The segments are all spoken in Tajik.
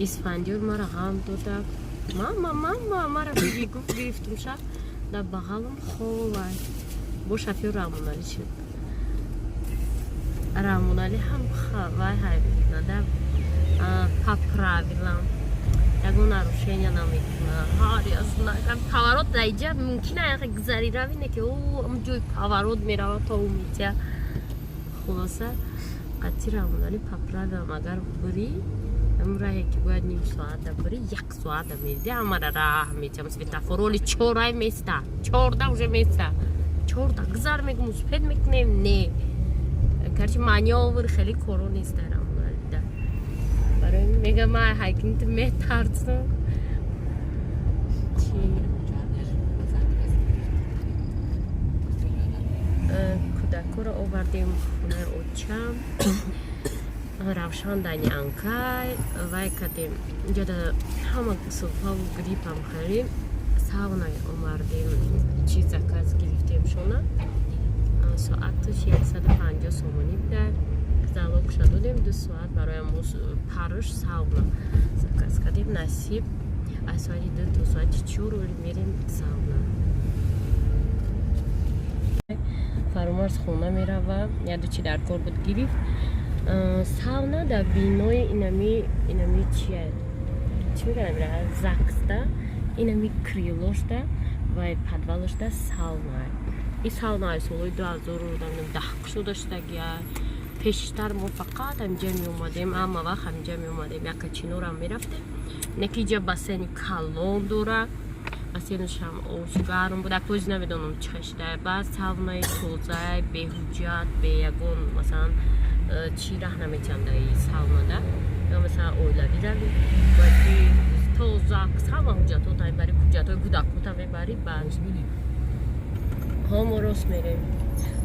اسفندیار ما را هم دادک ماما ما را بگی گفت گرفتم شد در بغلم خواه با شفیه رامونالی شد رامونالی هم خواه های نده поправилам яго нарушение намекуна ҳар аз паворот дар иҷа мумкина яке гузари равине ки ҷои паворот меравад то умитя хулоса қатъи равонали поправилам агар бурӣ амраҳе ки бояд ним соата бурӣ 1 соата мериди ҳамара раҳ метиам светофороли 4 места 14 уже места 14 гузар мегум успед мекунем не карчи манёвр хеле коро нест дар рамоналида барои мегам ман ҳайкинг метарсам кӯдакҳоро овардем хонаи очам равшан дани анкай вай кардем ҷода ҳама сӯбҳаву грипам харем сауна омардем чи заказ гирифтем шона соаташ 150 сомонӣ буда залогша додем 2 соат барои парш сауна заказ кардем насиб аз соати 2 то соати 4 мерем сауна фармоз хона мерава ядучи дар кор буд гирифт сауна дар бинои инами чия чӣ мегӯям заксда инами крилошда ва подвалошда сауна ин саунаи солҳои 2010 шуда шудагия пештар мо фақат ҳамҷа меомадем ҳама вақт ҳамҷа меомадем якачинорам мерафтем неки ҷа бассейни калон дора бассейнашам ошгарм буд акози намедонам чӣ шуда баъд саунаи тозаи беҳуҷҷат бе ягон масалан чӣ раҳ наметиҳам дар саунада ё масалан оилавӣ равӣ баки то закс ҳама ҳуҷҷатота мебарӣ ҳуҷҷатҳои кӯдакота мебарӣ баъд ҳо мо рост мерем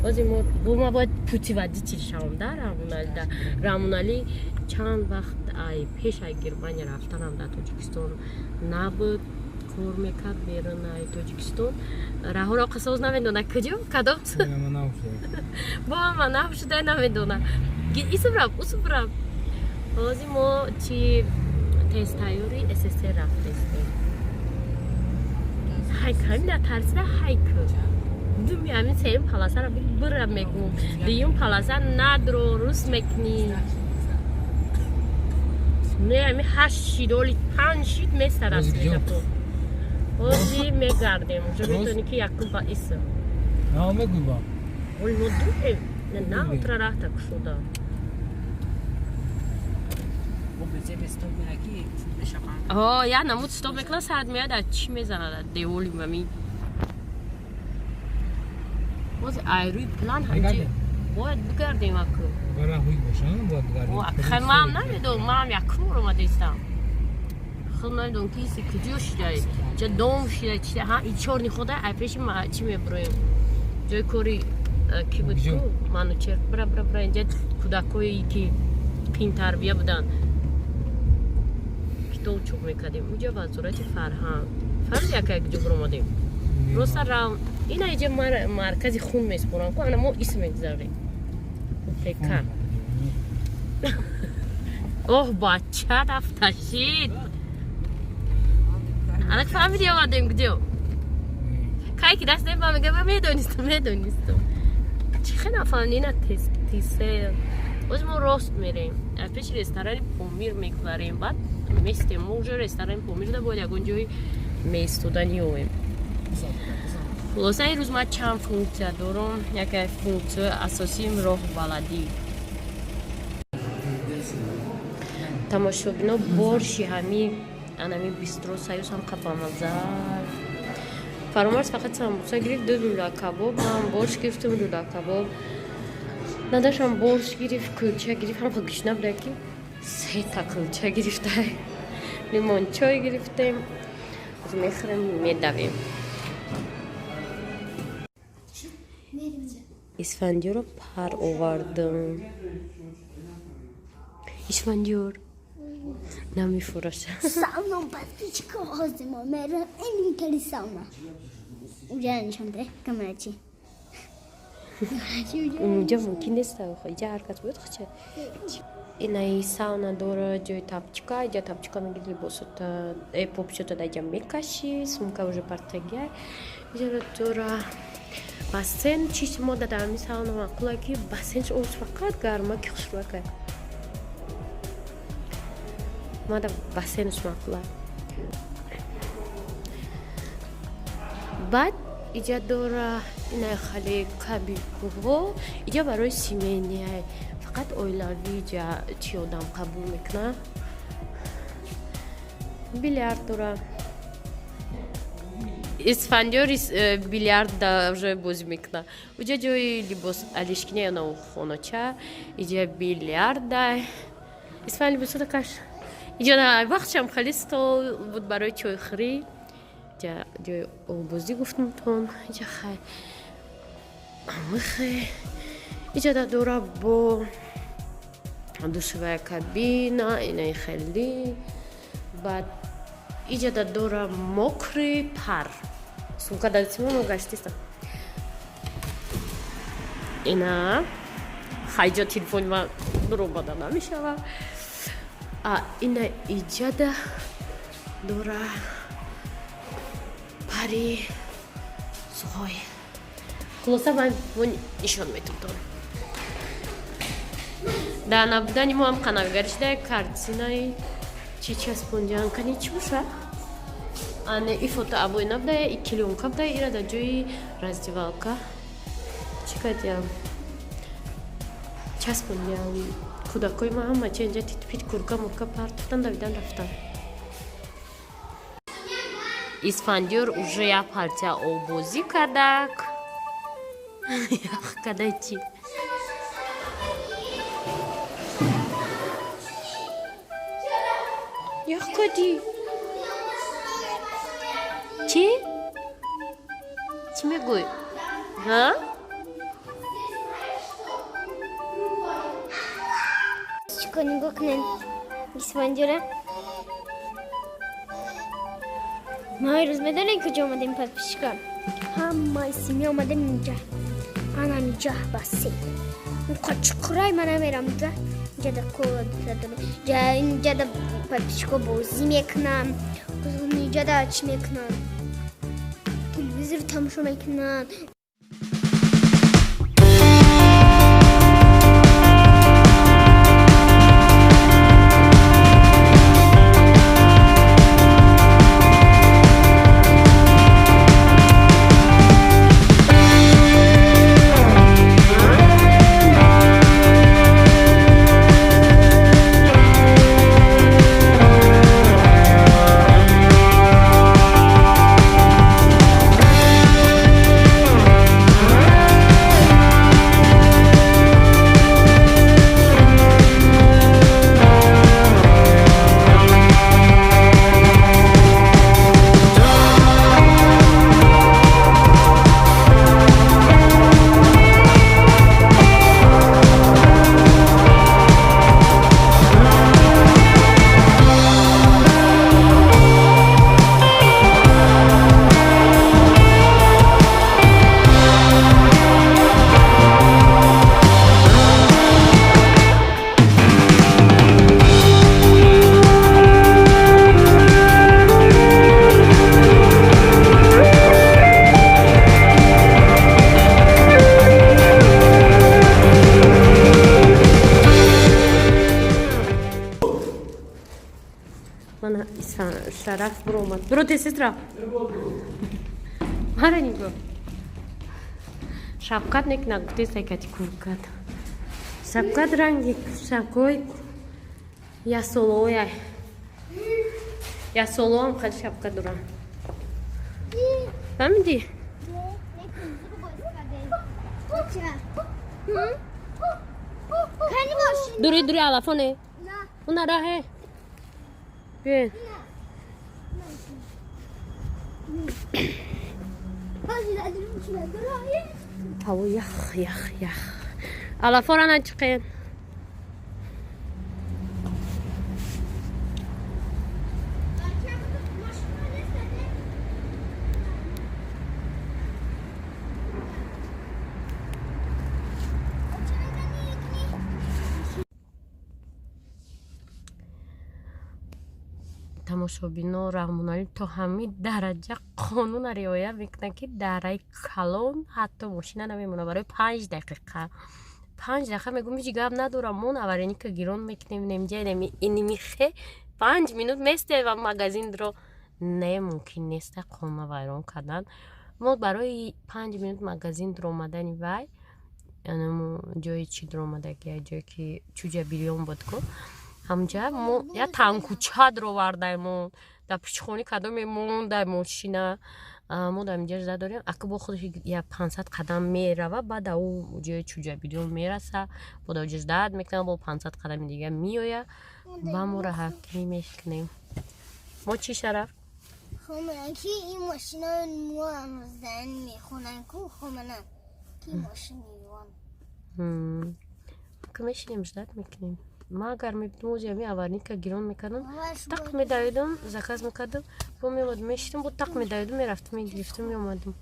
бози мо бояд путиводитель шавам дар рамоналӣ чанд вақт пеш ай германия рафтанам дар тоҷикистон набуд кор мекард берунаи тоҷикистон раҳоро қисоз намедона куҷо кадом бо ама навшуда намедона усубрам бози мо чи тестайёри ссср рафтестем ҳайкамина тарсида ҳайку думи ҳамин сеюм паласара бира мегум дуюм паласа надро рус мекунӣ не ҳамин 8 шидоли 5 шид месарасмедако бози мегардем уҷо метавонӣ ки якум ба иса мегуба оли мо дуем на утра рафта кушода я намуд стоп мекла сад меяд аз чӣ мезанад деволи мами боз айрӯи план ҳамҷи бояд бигардем аку маам намедонам маам якбор омадестам хуб намедонам ки иси куҷо шудай ҷа дом шуда чида ҳа и чорни хода ай пеши ма чӣ меброем ҷои кори ки буд ку манучер бра инҷа кӯдакҳои ки пинтарбия буданд китоб чоп мекардем уҷа вазорати фарҳанг фарҳанг якаяк ҷо биромадем роста рав ина иҷа маркази хун меспорам ку ана мо исм мегузарем уплека оҳ бача рафташид анак фамилия омадем куҷо кай ки даст ба мега медонистам чӣ хе нафаҳмид ина тисел боз мо рост мерем аз пеши ресторани помир мегузарем баъд местем мо уже ресторани помирда бояд ягон ҷои меистодани ёвем хулоса ин рӯз ман чанд функсия дорам яке функсияи асосиим роҳбаладӣ тамошобино борши ҳами анами бистро саюз ҳам қабамазар фаромарз фақат самбуса гирифт 2 лӯла кабоб ман борш гирифтам лӯла кабоб надашам борш гирифт кулча гирифт ҳам гӯшна буда ки 3 та кулча гирифта лимончой гирифтем мехӯрем медавем اسفندیار پر آوردم اسفندیار نمیفروشه ساونا پاتیچکا هستم میرم اینطوری ساونا اونجا نشون ده کاملا چی اونجا ممکن نیست اینجا هر کس باید خچه اینای ساونا داره جای тапчика اینجا тапчика میگیری لباسات پوپشوتا اینجا میکشی сумка уже партагия اینجا داره бассейн чиш мода дар ми сауна мақулай ки бассейнш оз фақат гарма ки хушрӯка мода бассейнш мақулай баъд اینجا داره اینای خالی کابین‌ها اینجا برای سیمینیه فقط اویلاوی جا چی آدم قبول میکنه بیلیارد داره اسفندیار بیلیارد در بازی میکنه اونجا جای لباس علیشکنه یا نو خونچه اینجا بیلیارد ده اسفند لباس رو کش اینجا وقت هم خالی ستال بود برای چای خری جای بازی گفتم تون اینجا خیلی خیلی اینجا داره با دوشوه کابینا اینای خیلی بعد اینجا داره مکری پر سوکا داریم گشتیستم اینا خیلی جا تلفن ما درو بادا نمیشه اینا اینجا داره پری سوهای خلاصه من نشان میتونم در نبودن ما هم قناگرش ده کارتینای چی چسبوندن کنی چی باشه آنه ای فوتو ابوی نبوده ای کلیون کب ده ایره در جوی رازدیوالکا چی کردیم چسبوندن کودکای ما هم چه اینجا تیت کورکا مرکا پارتفتن دویدن رفتن اسفندیار уже я партия обози кадак когда идти я ходи чи мегой ها Çıkanı bakın. İsmancıra. Hayır, neden kocam omadیم پس پیشگاه همه اسمی آمدیم اینجا انا اینجا بسی اون چکرای من میرم اینجا در کود اینجا در پیشگاه بازی میکنم اینجا در چی میکنم تلویزیون تماشا میکنم Bana şaraf broma. Bro te sestra. Harani bro. Şapkat nek nagte sakati kurkat. Şapkat rangi şakoy. Ya solo ya. Ya solo am khal şapkat duran. Famidi. Duri ala fone. Una rahe. Bien. هو يخ يخ يخ على فرنا تشقين тамошобино раҳмонали то ҳамин дараҷа қонунро риоя мекунанд, ки дараи калон ҳатто мошина намемонад барои 5 дақиқа. 5 дақиқа мегӯм ҳеҷ гап надорам, мо авареника гирон мекунем, немҷа инимихе 5 минут местем ва магазинро не мумкин нест қонуна вайрон кардан. мо барои 5 минут магазин дуромадани вай ҷои чи дуромадаги ҷое ки чуҷа бирён будку ҳамҷа мо я танкуча дуровардаемон дар пичхонӣ кадом мемон дар мошина мо дар инҷа жада дорем ака бо худаш я 500 қадам мерава баъд ау ҷои чуҷа бирён мераса бо дар ҷаздад мекунам бо 500 қадами дига меоя ба мо раҳакӣ мешкунем. мо чӣ Шараф خب کی این ماشینا مو زن میخونن کو خب منم کی ماشین میوان که میشینیم جدت میکنیم ما اگر میبودم جمعی аварника гирон мекардам так медавидам заказ мекардам бо мемодам мешидам бо так медавидам мерафтам мегирифтам меомадам